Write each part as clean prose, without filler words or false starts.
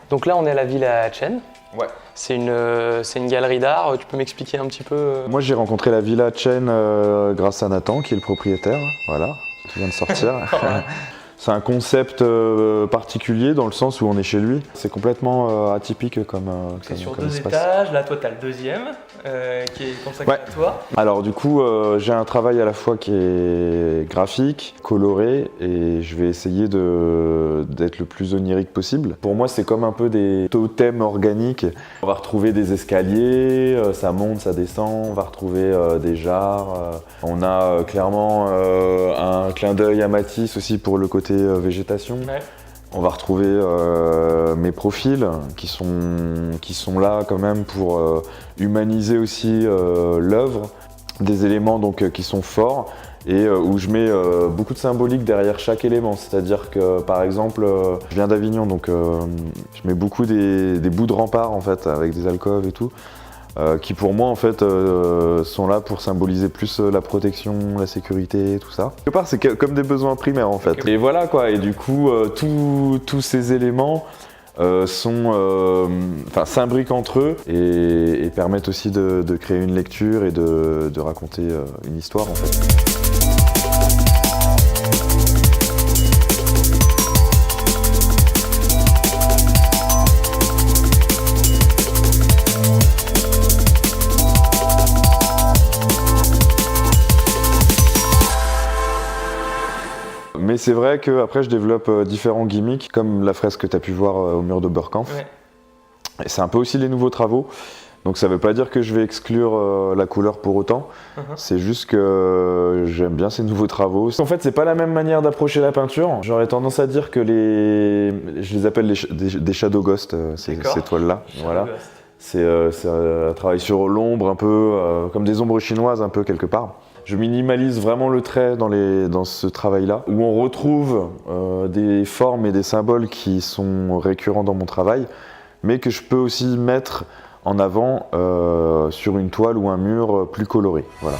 Donc là, on est à la Villa Chen. Ouais. C'est une galerie d'art. Tu peux m'expliquer un petit peu Moi, j'ai rencontré la Villa Chen grâce à Nathan, qui est le propriétaire, voilà, qui vient de sortir. C'est un concept particulier dans le sens où on est chez lui. C'est complètement atypique comme C'est sur comme 2 espace. étages. Là, toi, tu as le deuxième qui est consacré à toi. Alors du coup, j'ai un travail à la fois qui est graphique, coloré, et je vais essayer d'être le plus onirique possible. Pour moi, c'est comme un peu des totems organiques. On va retrouver des escaliers, ça monte, ça descend, on va retrouver des jarres. On a clairement un clin d'œil à Matisse aussi pour le côté végétation. Ouais. On va retrouver mes profils qui sont là quand même pour humaniser aussi l'œuvre, des éléments donc qui sont forts et où je mets beaucoup de symbolique derrière chaque élément. C'est-à-dire que par exemple, je viens d'Avignon, donc je mets beaucoup des bouts de rempart en fait avec des alcôves et tout. Qui pour moi en fait sont là pour symboliser plus la protection, la sécurité, tout ça. Quelque part c'est comme des besoins primaires en fait. Et voilà quoi, et du coup tous ces éléments s'imbriquent entre eux et permettent aussi de créer une lecture et de raconter une histoire en fait. Mais c'est vrai qu'après je développe différents gimmicks, comme la fresque que tu as pu voir au mur de Burkampf. Ouais. Et c'est un peu aussi les nouveaux travaux. Donc ça ne veut pas dire que je vais exclure la couleur pour autant. C'est juste que j'aime bien ces nouveaux travaux. En fait, c'est pas la même manière d'approcher la peinture. J'aurais tendance à dire que je les appelle des shadow ghosts, ces toiles-là. Voilà. C'est un travail sur l'ombre, un peu comme des ombres chinoises, un peu quelque part. Je minimalise vraiment le trait dans ce travail-là, où on retrouve des formes et des symboles qui sont récurrents dans mon travail, mais que je peux aussi mettre en avant sur une toile ou un mur plus coloré. Voilà.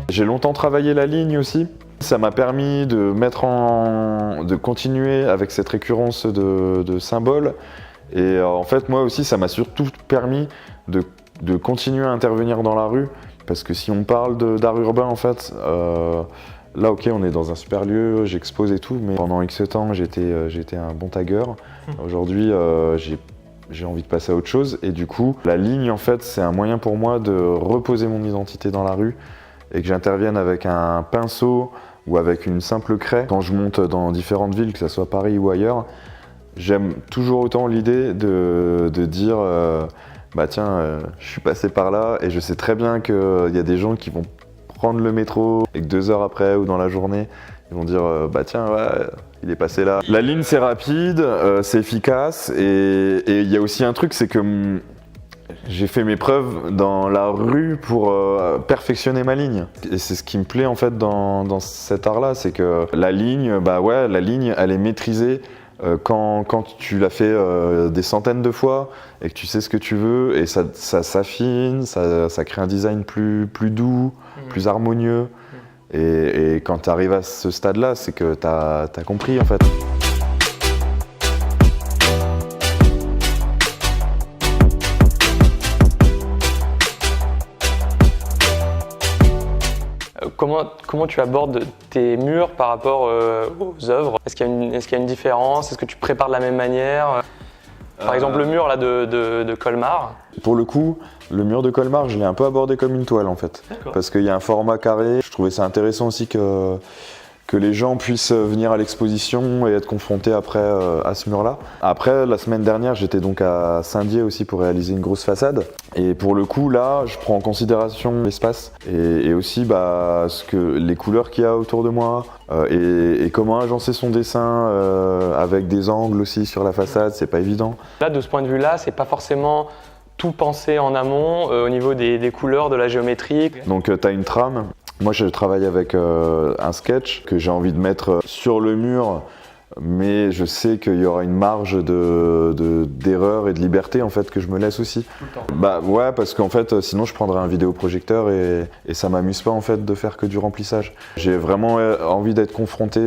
J'ai longtemps travaillé la ligne aussi. Ça m'a permis de continuer avec cette récurrence de symboles. Et en fait, moi aussi, ça m'a surtout permis de continuer à intervenir dans la rue. Parce que si on parle d'art urbain, en fait, là, ok, on est dans un super lieu, j'expose et tout, mais pendant X temps, j'étais un bon tagueur. Aujourd'hui, j'ai envie de passer à autre chose. Et du coup, la ligne, en fait, c'est un moyen pour moi de reposer mon identité dans la rue et que j'intervienne avec un pinceau ou avec une simple craie. Quand je monte dans différentes villes, que ce soit Paris ou ailleurs, j'aime toujours autant l'idée de dire bah tiens, je suis passé par là et je sais très bien qu'il y a des gens qui vont prendre le métro et que 2 heures après ou dans la journée, ils vont dire bah tiens, ouais, il est passé là. La ligne c'est rapide, c'est efficace et il y a aussi un truc, c'est que j'ai fait mes preuves dans la rue pour perfectionner ma ligne. Et c'est ce qui me plaît en fait dans cet art-là, c'est que la ligne, bah ouais, la ligne, elle est maîtrisée quand tu l'as fait des centaines de fois et que tu sais ce que tu veux et ça s'affine, ça crée un design plus doux, plus harmonieux. Et quand tu arrives à ce stade-là, c'est que tu as compris en fait. Comment tu abordes tes murs par rapport aux œuvres? Est-ce qu'il y a une différence? Est-ce que tu prépares de la même manière? Par exemple, le mur là, de Colmar. Pour le coup, le mur de Colmar, je l'ai un peu abordé comme une toile en fait. Parce qu'il y a un format carré. Je trouvais ça intéressant aussi que les gens puissent venir à l'exposition et être confrontés après à ce mur-là. Après, la semaine dernière, j'étais donc à Saint-Dié aussi pour réaliser une grosse façade. Et pour le coup, là, je prends en considération l'espace et aussi les couleurs qu'il y a autour de moi et comment agencer son dessin avec des angles aussi sur la façade, c'est pas évident. Là, de ce point de vue-là, c'est pas forcément tout pensé en amont au niveau des couleurs, de la géométrie. Donc tu as une trame Moi, je travaille avec un sketch que j'ai envie de mettre sur le mur, mais je sais qu'il y aura une marge d'erreur et de liberté en fait que je me laisse aussi. Tout le temps. Bah ouais, parce qu'en fait, sinon je prendrais un vidéoprojecteur et ça m'amuse pas en fait de faire que du remplissage. J'ai vraiment envie d'être confronté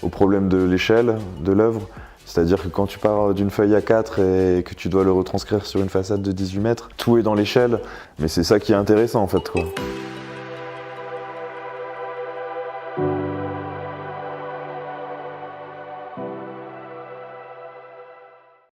au problème de l'échelle de l'œuvre. C'est-à-dire que quand tu pars d'une feuille A4 et que tu dois le retranscrire sur une façade de 18 mètres, tout est dans l'échelle, mais c'est ça qui est intéressant en fait, quoi.